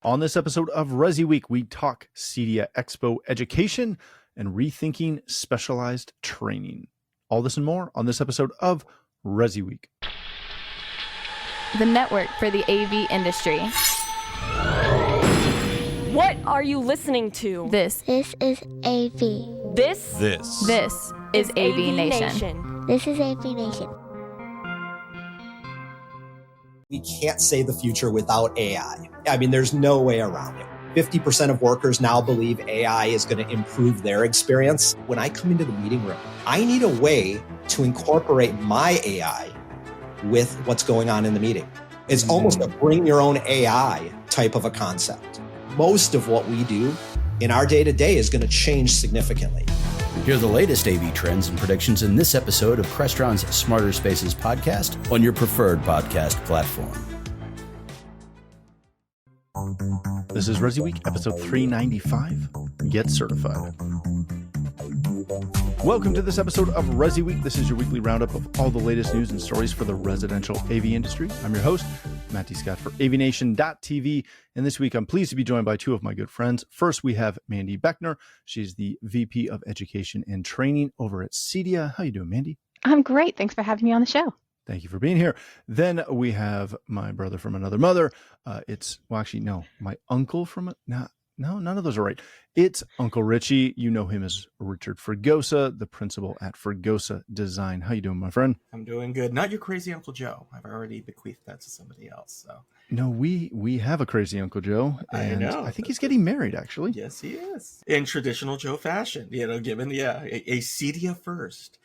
On this episode of ResiWeek, we talk CEDIA Expo education and rethinking specialized training. All this and more on this episode of ResiWeek. The network for the AV industry. What are you listening to? This is AV. This is AVNation. This is AVNation. We can't say the future without AI. I mean, there's no way around it. 50% of workers now believe AI is going to improve their experience. When I come into the meeting room, I need a way to incorporate my AI with what's going on in the meeting. It's almost a bring your own AI type of a concept. Most of what we do in our day-to-day is going to change significantly. Hear the latest AV trends and predictions in this episode of Crestron's Smarter Spaces podcast on your preferred podcast platform. This is ResiWeek, episode 395, Get Certified. Welcome to this episode of ResiWeek. This is your weekly roundup of all the latest news and stories for the residential AV industry. I'm your host, Mandy for AVNation.tv, and this week I'm pleased to be joined by two of my good friends. First, we have Mandy Beckner. She's the VP of Education and Training over at CEDIA. How you doing, Mandy? I'm great. Thanks for having me on the show. Thank you for being here. Then we have my brother from another mother. My uncle from No, none of those are right. It's Uncle Richie. You know him as Richard Fregosa, the principal at Fregosa Design. How you doing, my friend? I'm doing good. Not your crazy Uncle Joe. I've already bequeathed that to somebody else. So no, we have a crazy Uncle Joe, and I know. I think he's getting married, actually. Yes, he is. In traditional Joe fashion, given a CEDIA first.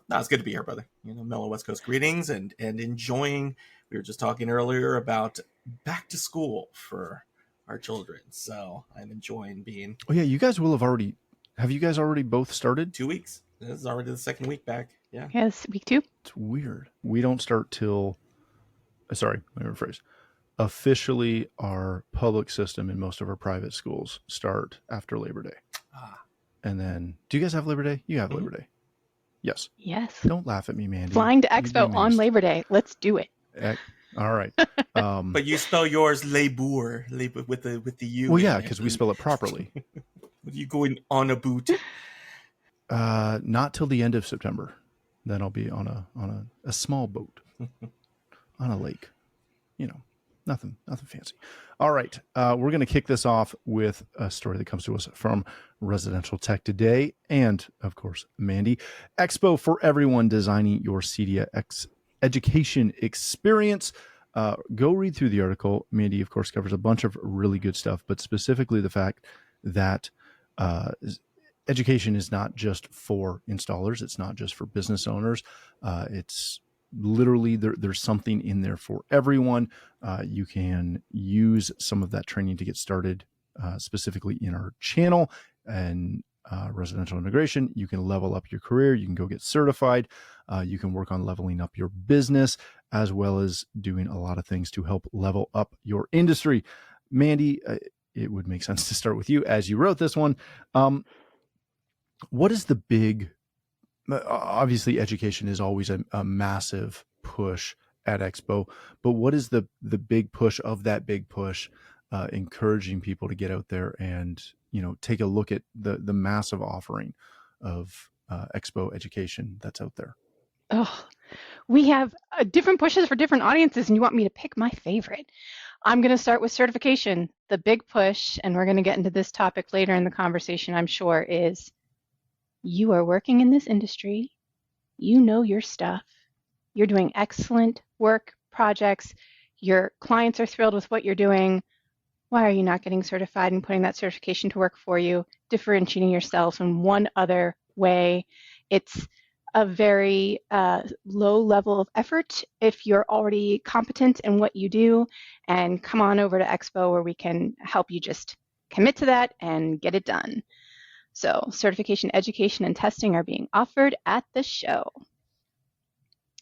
It's good to be here, brother. Mellow West Coast greetings and enjoying. We were just talking earlier about back to school for our children, so I'm enjoying being. Oh yeah, you guys will have you guys already both started? 2 weeks. This is already the second week back. Yeah. Yes, week 2. It's weird. We don't start till. Sorry, let me rephrase. Officially, our public system in most of our private schools start after Labor Day. And then, do you guys have Labor Day? You have Labor Day. Yes. Yes. Don't laugh at me, Mandy. Flying to Expo on Labor Day. Let's do it. All right. But you spell yours labor with the U. Well, yeah, because we spell it properly. You going on a boot? Not till the end of September. Then I'll be on a small boat on a lake. Nothing fancy. All right. We're going to kick this off with a story that comes to us from Residential Tech Today and, of course, Mandy. Expo for everyone, designing your CEDIA education experience. Go read through the article. Mandy, of course, covers a bunch of really good stuff, but specifically the fact that education is not just for installers. It's not just for business owners. It's literally there's something in there for everyone. You can use some of that training to get started, specifically in our channel and residential integration. You can level up your career. You can go get certified. You can work on leveling up your business, as well as doing a lot of things to help level up your industry. Mandy, it would make sense to start with you as you wrote this one. What is the big, obviously education is always a massive push at Expo, but what is the big push of that big push, encouraging people to get out there and, take a look at the massive offering of Expo education that's out there? Oh, we have different pushes for different audiences, and you want me to pick my favorite. I'm going to start with certification. The big push, and we're going to get into this topic later in the conversation, I'm sure, is you are working in this industry. You know your stuff. You're doing excellent work projects. Your clients are thrilled with what you're doing. Why are you not getting certified and putting that certification to work for you, differentiating yourself in one other way? It's a very low level of effort if you're already competent in what you do, and come on over to Expo where we can help you just commit to that and get it done. So certification, education, and testing are being offered at the show.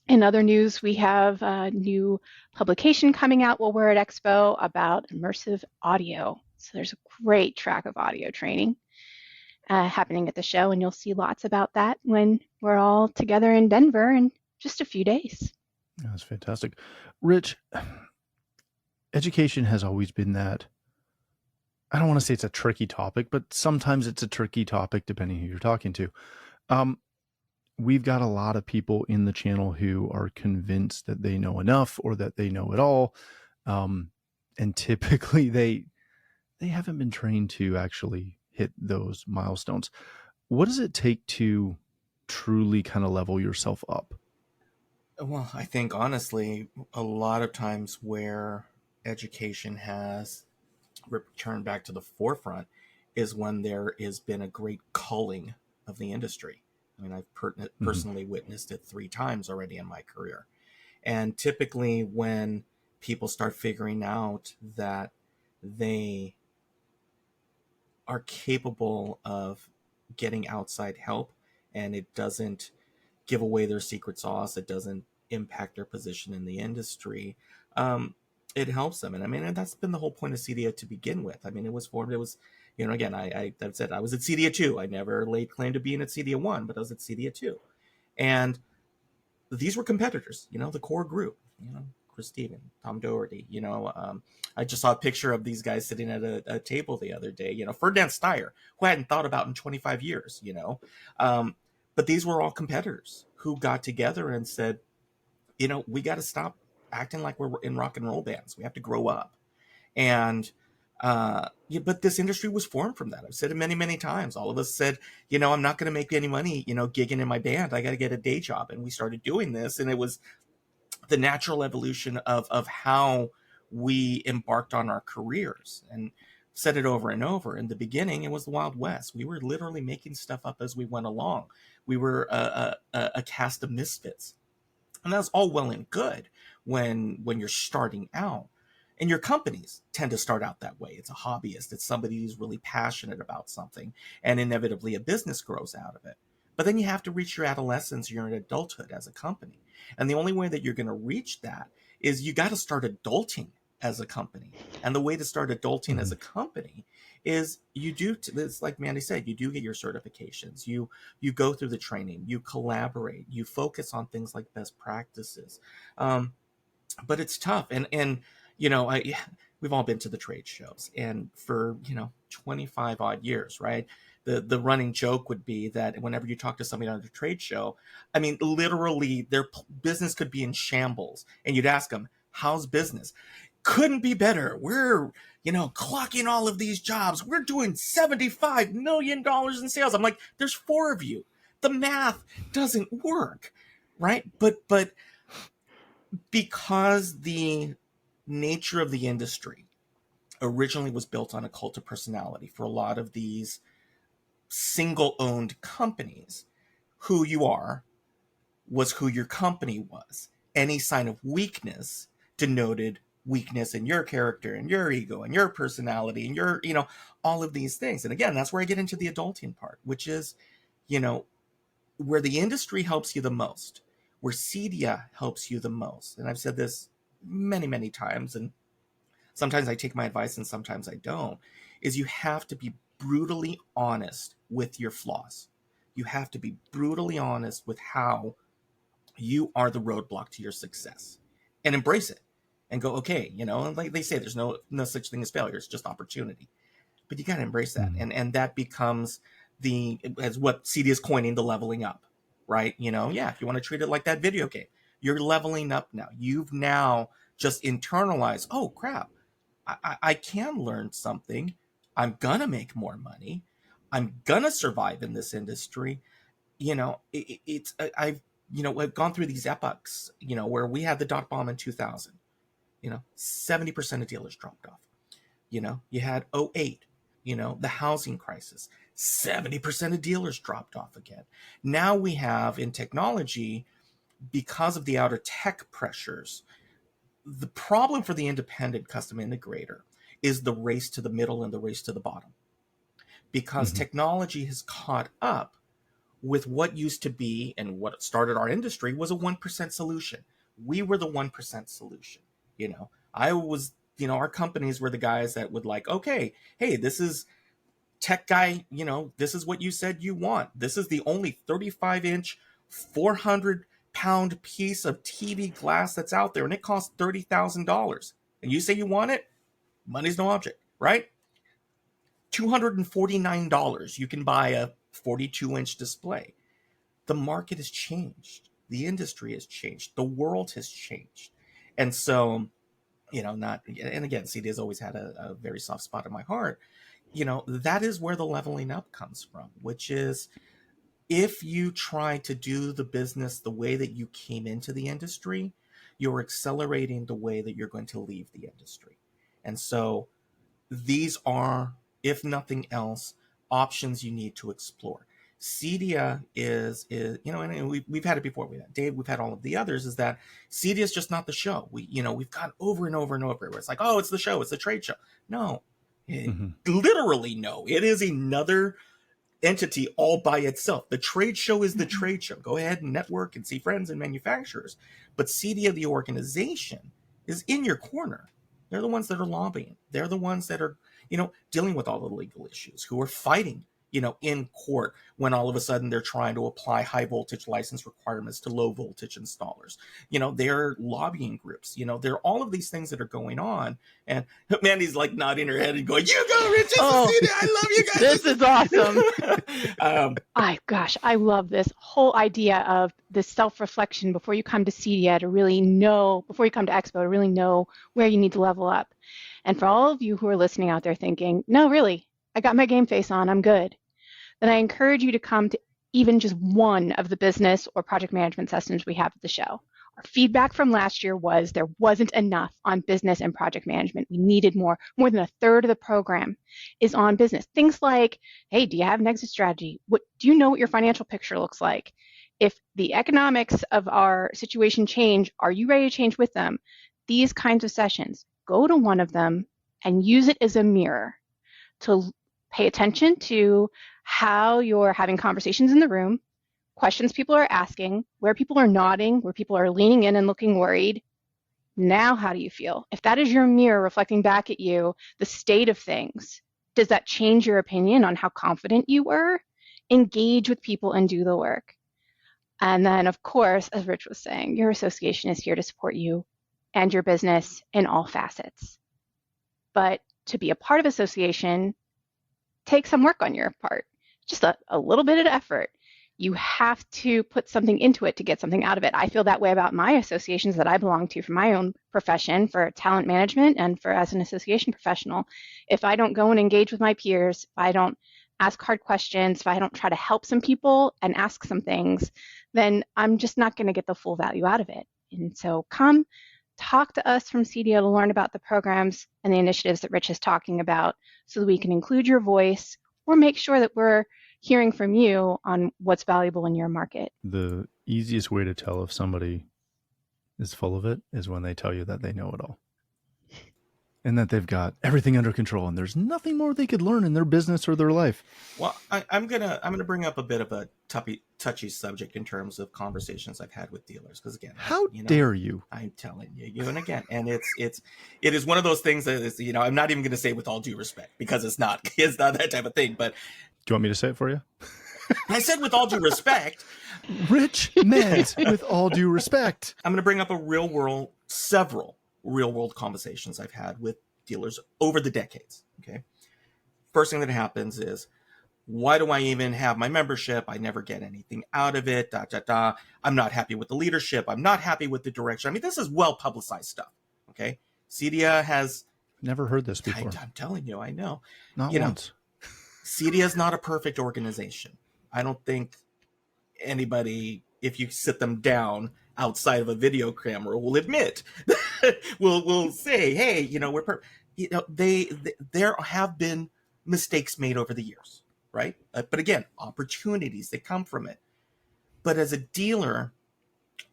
In other news, we have a new publication coming out while we're at Expo about immersive audio. So there's a great track of audio training happening at the show, and you'll see lots about that when we're all together in Denver in just a few days. That's fantastic. Rich, education has always been that I don't want to say it's a tricky topic, but sometimes it's a tricky topic depending who you're talking to. We've got a lot of people in the channel who are convinced that they know enough or that they know it all. And typically they haven't been trained to actually hit those milestones. What does it take to truly kind of level yourself up? Well, I think honestly, a lot of times where education has returned back to the forefront is when there has been a great culling of the industry. I mean, I've personally witnessed it 3 times already in my career. And typically when people start figuring out that they are capable of getting outside help and it doesn't give away their secret sauce, it doesn't impact their position in the industry, it helps them. And I mean, and that's been the whole point of CEDIA to begin with. I mean, it was, again, I've said I was at CEDIA 2. I never laid claim to being at CEDIA 1, but I was at CEDIA 2. And these were competitors, the core group, Chris Steven, Tom Doherty, I just saw a picture of these guys sitting at a table the other day, Ferdinand Steyer, who I hadn't thought about in 25 years, but these were all competitors who got together and said, we got to stop acting like we're in rock and roll bands. We have to grow up. And, but this industry was formed from that. I've said it many, many times. All of us said, I'm not going to make any money, gigging in my band. I got to get a day job. And we started doing this. And it was the natural evolution of how we embarked on our careers. And said it over and over. In the beginning, it was the Wild West. We were literally making stuff up as we went along. We were a cast of misfits. And that's all well and good when you're starting out. And your companies tend to start out that way. It's a hobbyist. It's somebody who's really passionate about something. And inevitably a business grows out of it. But then you have to reach your adolescence, your adulthood as a company. And the only way that you're going to reach that is you got to start adulting as a company. And the way to start adulting as a company is it's like Mandy said, you do get your certifications, you go through the training, you collaborate, you focus on things like best practices. But it's tough. And we've all been to the trade shows, and for 25 odd years, right? The running joke would be that whenever you talk to somebody on a trade show, I mean, literally their business could be in shambles, and you'd ask them, how's business? Couldn't be better. We're, clocking all of these jobs. We're doing $75 million in sales. I'm like, there's 4 of you. The math doesn't work, right? But because the nature of the industry originally was built on a cult of personality for a lot of these single-owned companies, who you are was who your company was. Any sign of weakness denoted weakness in your character and your ego and your personality and your, all of these things. And again, that's where I get into the adulting part, which is, where the industry helps you the most, where CEDIA helps you the most. And I've said this many, many times, and sometimes I take my advice and sometimes I don't, is you have to be brutally honest with your flaws. You have to be brutally honest with how you are the roadblock to your success, and embrace it and go, okay, and like they say, there's no such thing as failure. It's just opportunity, but you got to embrace that. And that becomes as what CEDIA is coining, the leveling up, right? If you want to treat it like that video game, you're leveling up now. You've now just internalized, oh crap, I can learn something. I'm going to make more money. I'm going to survive in this industry. I've gone through these epochs, where we had the dot bomb in 2000, 70% of dealers dropped off. You had 08, the housing crisis, 70% of dealers dropped off again. Now we have in technology, because of the outer tech pressures, the problem for the independent custom integrator is the race to the middle and the race to the bottom, because technology has caught up with what used to be, and what started our industry was a 1% solution. We were the 1% solution. I was, our companies were the guys that would like, okay, hey, this is tech guy, this is what you said you want. This is the only 35-inch, 400-pound piece of TV glass that's out there, and it costs $30,000. And you say you want it? Money's no object, right? $249, you can buy a 42-inch display. The market has changed. The industry has changed. The world has changed. And so, and again, CEDIA has always had a very soft spot in my heart. That is where the leveling up comes from, which is if you try to do the business the way that you came into the industry, you're accelerating the way that you're going to leave the industry. And so these are, if nothing else, options you need to explore. CEDIA is and we've had it before. We've had Dave, we've had all of the others, is that CEDIA is just not the show. We've gone over and over and over where it's like, oh, it's the show, it's the trade show. No, literally no. It is another entity all by itself. The trade show is the trade show. Go ahead and network and see friends and manufacturers. But CEDIA, the organization, is in your corner. They're the ones that are lobbying. They're the ones that are, dealing with all the legal issues, who are fighting, in court when all of a sudden they're trying to apply high voltage license requirements to low voltage installers. They're lobbying groups. There are all of these things that are going on. And Mandy's like nodding her head and going, "You go, Rich. I love you guys. This is awesome." I love this whole idea of this self-reflection before you come to CEDIA to really know, before you come to Expo, to really know where you need to level up. And for all of you who are listening out there thinking, no, really, I got my game face on, I'm good, then I encourage you to come to even just one of the business or project management sessions we have at the show. Our feedback from last year was there wasn't enough on business and project management. We needed more. More than a third of the program is on business. Things like, hey, do you have an exit strategy? Do you know what your financial picture looks like? If the economics of our situation change, are you ready to change with them? These kinds of sessions, go to one of them and use it as a mirror to pay attention to how you're having conversations in the room, questions people are asking, where people are nodding, where people are leaning in and looking worried. Now, how do you feel? If that is your mirror reflecting back at you the state of things, does that change your opinion on how confident you were? Engage with people and do the work. And then, of course, as Rich was saying, your association is here to support you and your business in all facets. But to be a part of association, take some work on your part, just a little bit of effort. You have to put something into it to get something out of it. I feel that way about my associations that I belong to for my own profession, for talent management and for as an association professional. If I don't go and engage with my peers, if I don't ask hard questions, if I don't try to help some people and ask some things, then I'm just not going to get the full value out of it. And so come talk to us from CEDIA to learn about the programs and the initiatives that Rich is talking about so that we can include your voice or make sure that we're hearing from you on what's valuable in your market. The easiest way to tell if somebody is full of it is when they tell you that they know it all and that they've got everything under control and there's nothing more they could learn in their business or their life. Well, I'm gonna bring up a bit of a touchy subject in terms of conversations I've had with dealers, because again, how dare you? I'm telling you, and again, and it is one of those things that is, I'm not even going to say with all due respect, because it's not that type of thing. But do you want me to say it for you? I said with all due respect. Rich meant with all due respect. I'm going to bring up several real world conversations I've had with dealers over the decades. Okay. First thing that happens is, why do I even have my membership? I never get anything out of it. I'm not happy with the leadership. I'm not happy with the direction. I mean, this is well publicized stuff. Okay. CEDIA has never heard this before. I'm telling you, I know. Not once. CEDIA is not a perfect organization. I don't think anybody, if you sit them down outside of a video camera, will admit, will say, hey, there have been mistakes made over the years, right? But again, opportunities that come from it. But as a dealer,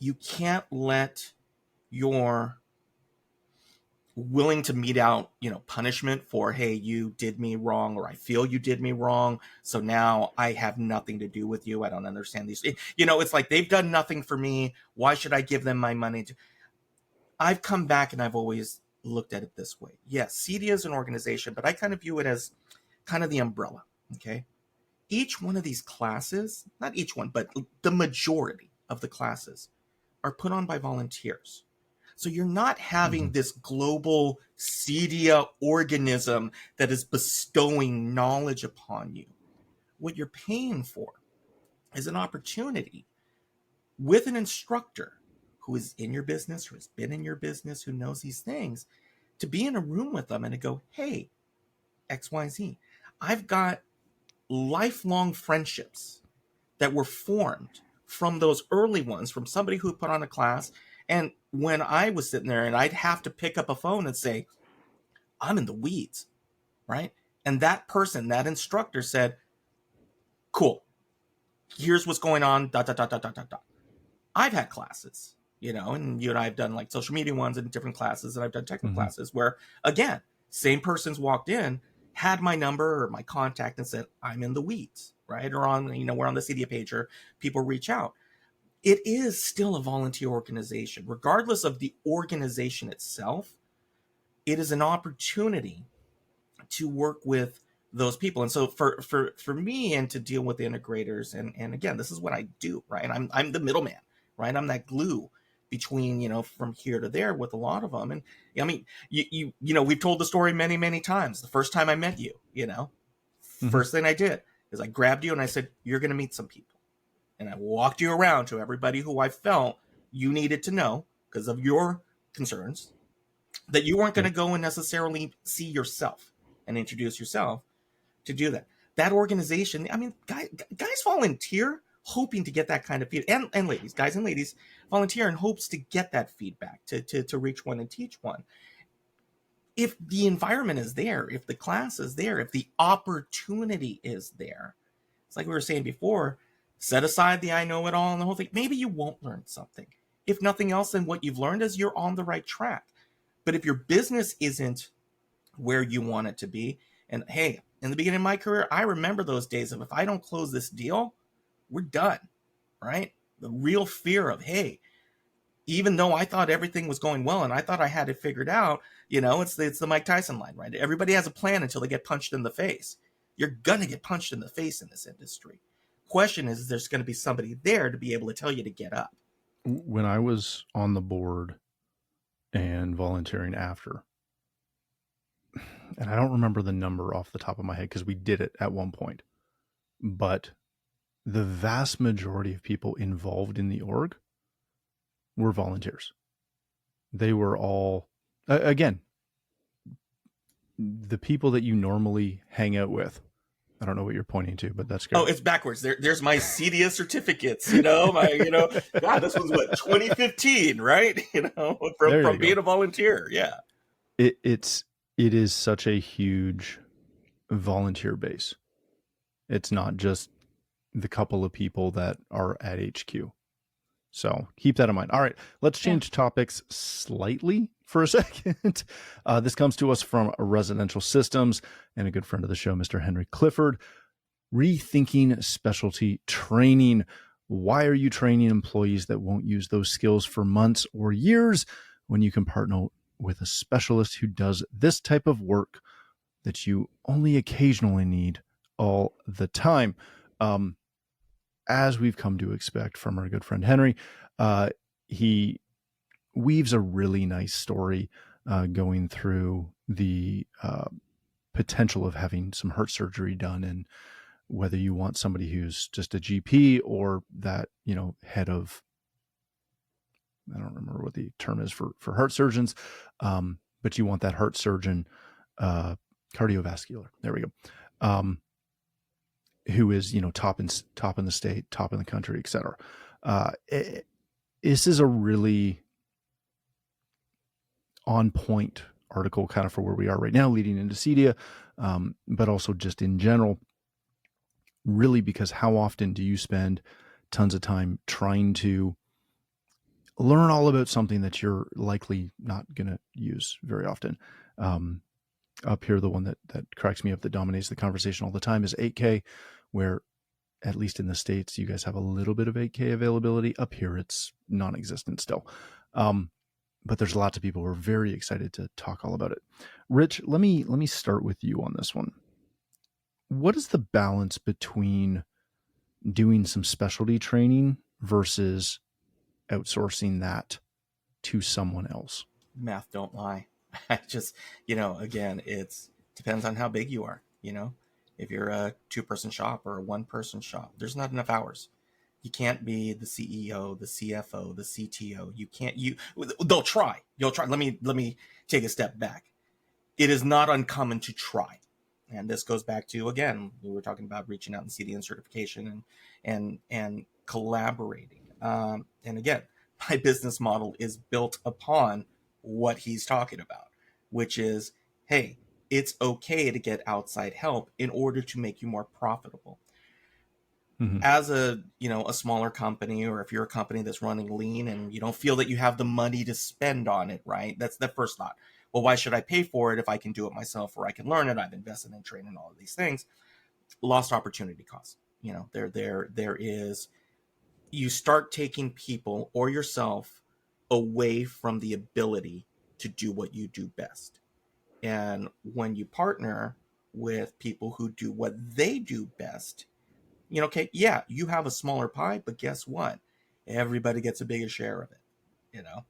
you can't let your willing to mete out, punishment for, hey, you did me wrong, or I feel you did me wrong, so now I have nothing to do with you. I don't understand these. It's like they've done nothing for me. Why should I give them my money? I've come back and I've always looked at it this way. Yes, CEDIA is an organization, but I kind of view it as kind of the umbrella, okay? Each one of these classes, not each one, but the majority of the classes are put on by volunteers. So you're not having this global CEDIA organism that is bestowing knowledge upon you. What you're paying for is an opportunity with an instructor who is in your business, who has been in your business, who knows these things, to be in a room with them and to go, hey, XYZ, I've got lifelong friendships that were formed from those early ones, from somebody who put on a class. And when I was sitting there and I'd have to pick up a phone and say, I'm in the weeds, right? And that person, that instructor said, cool, here's what's going on, ... I've had classes, and you and I have done like social media ones and different classes, and I've done technical classes where, again, same person's walked in, had my number or my contact and said, I'm in the weeds, right? Or on, we're on the CEDIA page, or people reach out. It is still a volunteer organization. Regardless of the organization itself, it is an opportunity to work with those people. And so for me, and to deal with the integrators, and again, this is what I do, right? I'm the middleman, right? I'm that glue between, from here to there with a lot of them. And I mean, we've told the story many, many times. The first time I met you, first thing I did is I grabbed you and I said, you're going to meet some people. And I walked you around to everybody who I felt you needed to know, because of your concerns, that you weren't going to go and necessarily see yourself and introduce yourself to do that. That organization, I mean, guys volunteer hoping to get that kind of feedback, and ladies, guys and ladies volunteer in hopes to get that feedback, to reach one and teach one. If the environment is there, if the class is there, if the opportunity is there, it's like we were saying before, set aside the I know it all and the whole thing. Maybe you won't learn something. If nothing else, then what you've learned is you're on the right track. But if your business isn't where you want it to be, and hey, in the beginning of my career, I remember those days of, if I don't close this deal, we're done, right? The real fear of, hey, even though I thought everything was going well and I thought I had it figured out, it's the Mike Tyson line, right? Everybody has a plan until they get punched in the face. You're going to get punched in the face in this industry. Question is, there's going to be somebody there to be able to tell you to get up. When I was on the board and volunteering after, and I don't remember the number off the top of my head because we did it at one point, but the vast majority of people involved in the org were volunteers. They were all, again, the people that you normally hang out with. I don't know what you're pointing to, but that's good. Oh, it's backwards. There's my CEDIA certificates, God, this was what, 2015, right? From being a volunteer. Yeah. It is such a huge volunteer base. It's not just the couple of people that are at HQ. So keep that in mind. All right, let's change topics slightly for a second. This comes to us from Residential Systems and a good friend of the show, Mr. Henry Clifford. Rethinking specialty training. Why are you training employees that won't use those skills for months or years when you can partner with a specialist who does this type of work that you only occasionally need all the time? As we've come to expect from our good friend Henry, he weaves a really nice story going through the potential of having some heart surgery done, and whether you want somebody who's just a GP or that, head of, I don't remember what the term is for heart surgeons, but you want that heart surgeon, cardiovascular, there we go, who is, top in the state, top in the country, et cetera. This is a really on point article kind of for where we are right now, leading into CEDIA, but also just in general, really, because how often do you spend tons of time trying to learn all about something that you're likely not going to use very often? Up here, the one that cracks me up, that dominates the conversation all the time, is 8K, where, at least in the States, you guys have a little bit of 8K availability. Up here, it's non-existent still. But there's lots of people who are very excited to talk all about it. Rich, let me start with you on this one. What is the balance between doing some specialty training versus outsourcing that to someone else. Math don't lie. I just, again, it's depends on how big you are. If you're a 2-person shop or a 1-person shop, there's not enough hours. You can't be the CEO, the CFO, the CTO. They'll try. You'll try. Let me take a step back. It is not uncommon to try. And this goes back to, again, we were talking about reaching out and CEDIA and certification and collaborating. And again, my business model is built upon what he's talking about, which is, hey, it's okay to get outside help in order to make you more profitable. Mm-hmm. As a smaller company, or if you're a company that's running lean and you don't feel that you have the money to spend on it, right? That's the first thought. Well, why should I pay for it if I can do it myself, or I can learn it? I've invested in training, all of these things. Lost opportunity costs. There is, you start taking people or yourself away from the ability to do what you do best. And when you partner with people who do what they do best, you have a smaller pie, but guess what? Everybody gets a bigger share of it,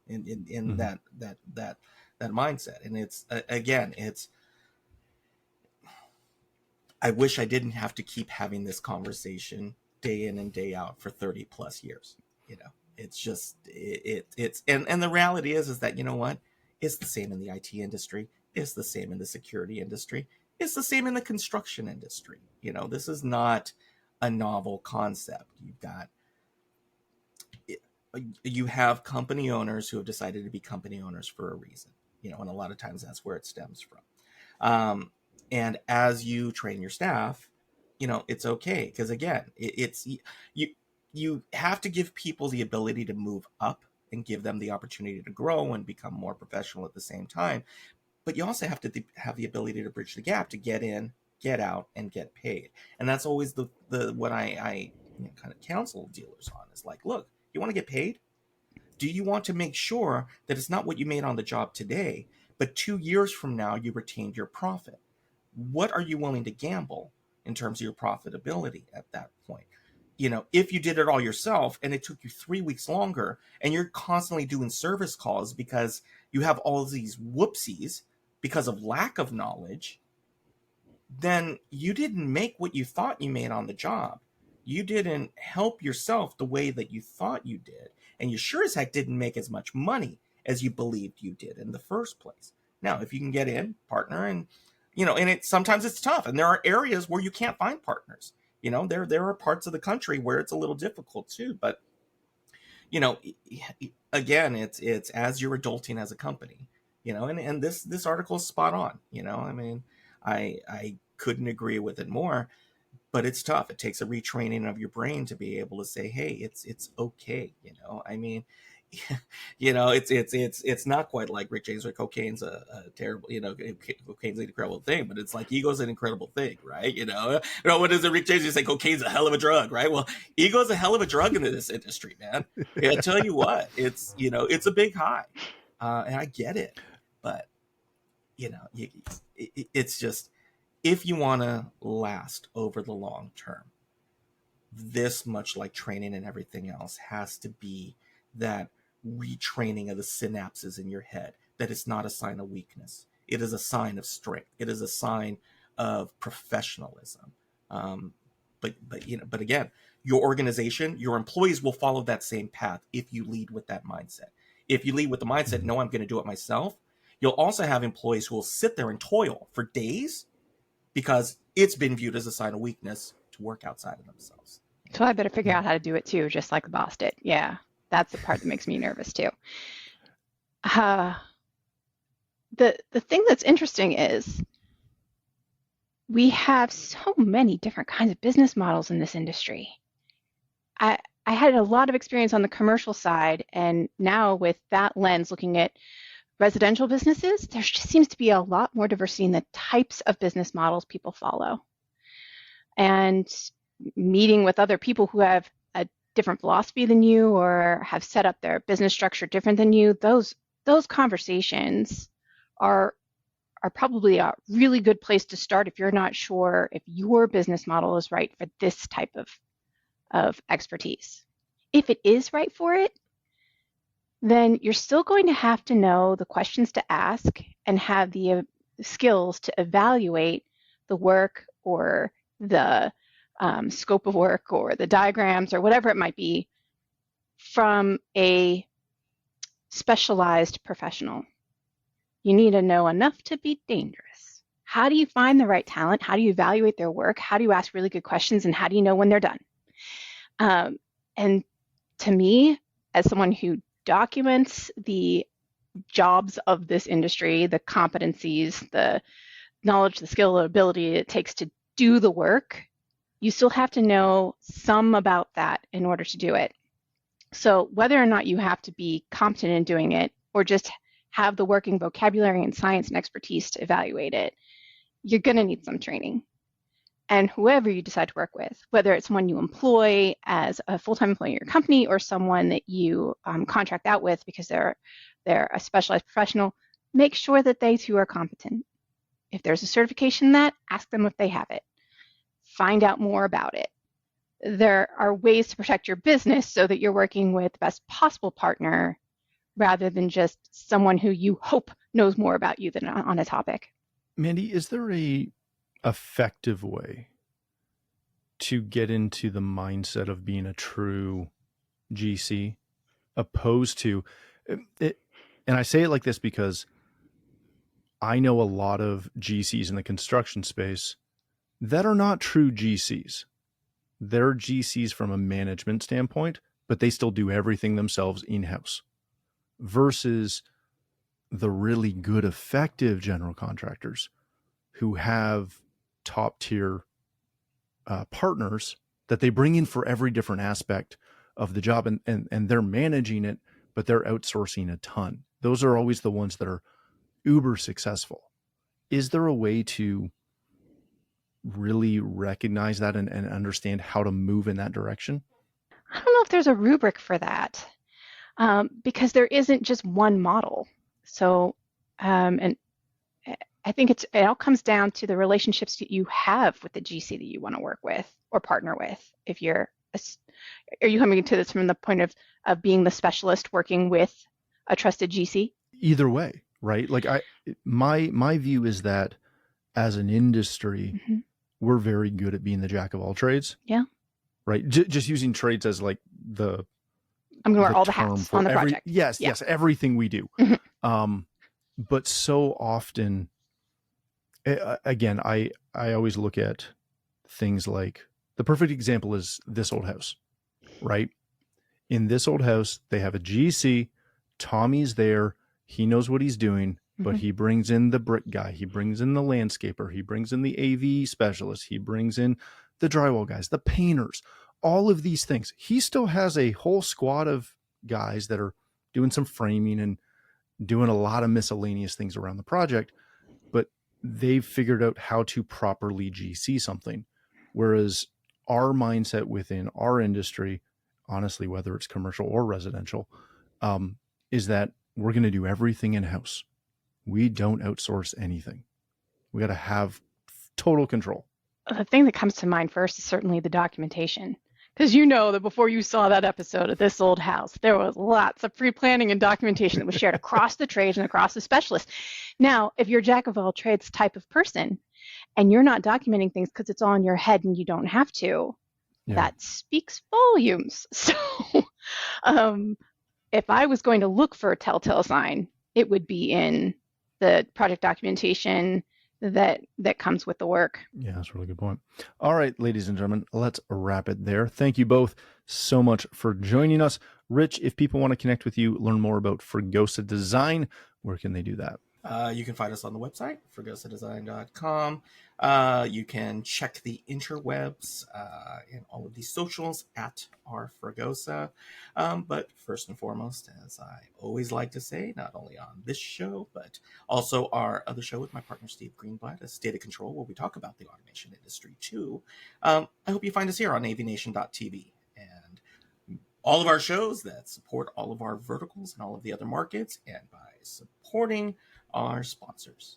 in mm-hmm. that mindset. And it's, again, I wish I didn't have to keep having this conversation day in and day out for 30 plus years. It's just, and the reality is that, it's the same in the IT industry. It's the same in the security industry. It's the same in the construction industry. This is not a novel concept. You have company owners who have decided to be company owners for a reason, and a lot of times that's where it stems from. And as you train your staff, it's okay. Because again, you have to give people the ability to move up and give them the opportunity to grow and become more professional at the same time. But you also have to have the ability to bridge the gap to get in, get out, and get paid. And that's always the what I kind of counsel dealers on is like, look, you want to get paid? Do you want to make sure that it's not what you made on the job today, but 2 years from now you retained your profit? What are you willing to gamble in terms of your profitability at that point? If you did it all yourself and it took you 3 weeks longer and you're constantly doing service calls because you have all these whoopsies because of lack of knowledge, then you didn't make what you thought you made on the job. You didn't help yourself the way that you thought you did. And you sure as heck didn't make as much money as you believed you did in the first place. Now, if you can get in, partner, and sometimes it's tough. And there are areas where you can't find partners. There are parts of the country where it's a little difficult too. But, again, it's as you're adulting as a company, and this article is spot on. I couldn't agree with it more, but it's tough. It takes a retraining of your brain to be able to say, hey, it's okay. It's not quite like Rick James or cocaine's a terrible, cocaine's an incredible thing, but it's like ego's an incredible thing, right? What is it? Rick James, you say cocaine's a hell of a drug, right? Well, ego's a hell of a drug in this industry, man. I tell you what, it's a big high, and I get it, but it's just, if you want to last over the long term, this, much like training and everything else, has to be that retraining of the synapses in your head, that it's not a sign of weakness. It is a sign of strength. It is a sign of professionalism. But again, your organization, your employees will follow that same path if you lead with that mindset. If you lead with the mindset, no, I'm going to do it myself, you'll also have employees who will sit there and toil for days because it's been viewed as a sign of weakness to work outside of themselves. So I better figure out how to do it too, just like the boss did. Yeah, that's the part that makes me nervous too. The thing that's interesting is we have so many different kinds of business models in this industry. I had a lot of experience on the commercial side, and now with that lens looking at residential businesses, there just seems to be a lot more diversity in the types of business models people follow. And meeting with other people who have a different philosophy than you or have set up their business structure different than you, those conversations are probably a really good place to start if you're not sure if your business model is right for this type of expertise. If it is right for it, then you're still going to have to know the questions to ask and have the skills to evaluate the work or the scope of work or the diagrams or whatever it might be from a specialized professional. You need to know enough to be dangerous. How do you find the right talent? How do you evaluate their work? How do you ask really good questions? And how do you know when they're done? And to me, as someone who documents the jobs of this industry, the competencies, the knowledge, the skill, the ability it takes to do the work, you still have to know some about that in order to do it. So whether or not you have to be competent in doing it or just have the working vocabulary and science and expertise to evaluate it, you're going to need some training. And whoever you decide to work with, whether it's someone you employ as a full-time employee in your company or someone that you contract out with because they're a specialized professional, make sure that they too are competent. If there's a certification in that, ask them if they have it. Find out more about it. There are ways to protect your business so that you're working with the best possible partner rather than just someone who you hope knows more about you than on a topic. Mandy, is there a effective way to get into the mindset of being a true GC opposed to it? And I say it like this because I know a lot of GCs in the construction space that are not true GCs. They're GCs from a management standpoint, but they still do everything themselves in-house versus the really good, effective general contractors who have top tier partners that they bring in for every different aspect of the job, and they're managing it, but they're outsourcing a ton. Those are always the ones that are uber successful. Is there a way to really recognize that and understand how to move in that direction? I don't know if there's a rubric for that because there isn't just one model. So, and I think it all comes down to the relationships that you have with the GC that you want to work with or partner with. If are you coming to this from the point of being the specialist working with a trusted GC? Either way, right? Like my view is that as an industry, we're very good at being the jack of all trades. Yeah. Right. Just using trades as like I'm going to wear all the hats on the project. Yes. Everything we do. But so often, again, I always look at things like the perfect example is this old house, right? In this old house, they have a GC. Tommy's there. He knows what he's doing, but he brings in the brick guy. He brings in the landscaper. He brings in the AV specialist. He brings in the drywall guys, the painters, all of these things. He still has a whole squad of guys that are doing some framing and doing a lot of miscellaneous things around the project, but they've figured out how to properly GC something. Whereas our mindset within our industry, honestly, whether it's commercial or residential, is that we're going to do everything in-house. We don't outsource anything. We got to have total control. The thing that comes to mind first is certainly the documentation. Because you know that before you saw that episode of This Old House, there was lots of pre-planning and documentation that was shared across the trades and across the specialists. Now, if you're a jack of all trades type of person and you're not documenting things because it's all in your head and you don't have to, that speaks volumes. So if I was going to look for a telltale sign, it would be in the project documentation that comes with the work. Yeah, that's a really good point. All right, ladies and gentlemen, let's wrap it there. Thank you both so much for joining us. Rich, if people want to connect with you, learn more about Fregosa Design, where can they do that? You can find us on the website, fregosadesign.com. You can check the interwebs and all of these socials at our Fregosa. But first and foremost, as I always like to say, not only on this show, but also our other show with my partner, Steve Greenblatt, a State of Control, where we talk about the automation industry too. I hope you find us here on AVNation.tv. And all of our shows that support all of our verticals and all of the other markets, and by supporting our sponsors.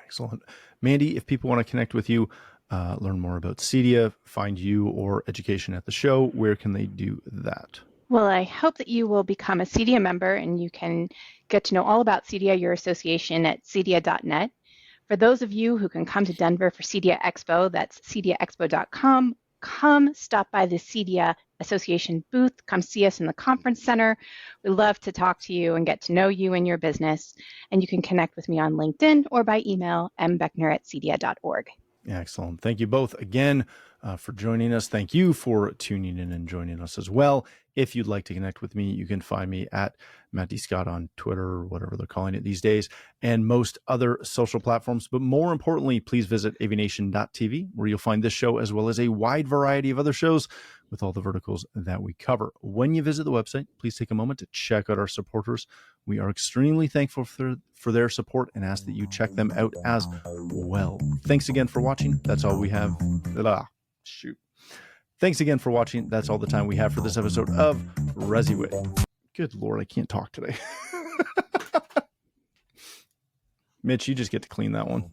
Excellent. Mandy, if people want to connect with you, learn more about CEDIA, find you or education at the show, where can they do that? Well, I hope that you will become a CEDIA member and you can get to know all about CEDIA, your association, at cedia.net. For those of you who can come to Denver for CEDIA Expo, that's cediaexpo.com. Come stop by the CEDIA Association booth. Come see us in the conference center. We love to talk to you and get to know you and your business. And you can connect with me on LinkedIn or by email, mbeckner@cedia.org. Excellent. Thank you both again for joining us. Thank you for tuning in and joining us as well. If you'd like to connect with me, you can find me at Matt D. Scott on Twitter or whatever they're calling it these days, and most other social platforms. But more importantly, please visit AVNation.tv, where you'll find this show as well as a wide variety of other shows with all the verticals that we cover. When you visit the website, please take a moment to check out our supporters. We are extremely thankful for their support and ask that you check them out as well. Thanks again for watching. That's all we have. Thanks again for watching. That's all the time we have for this episode of ResiWeek. Good Lord, I can't talk today. Mitch, you just get to clean that one.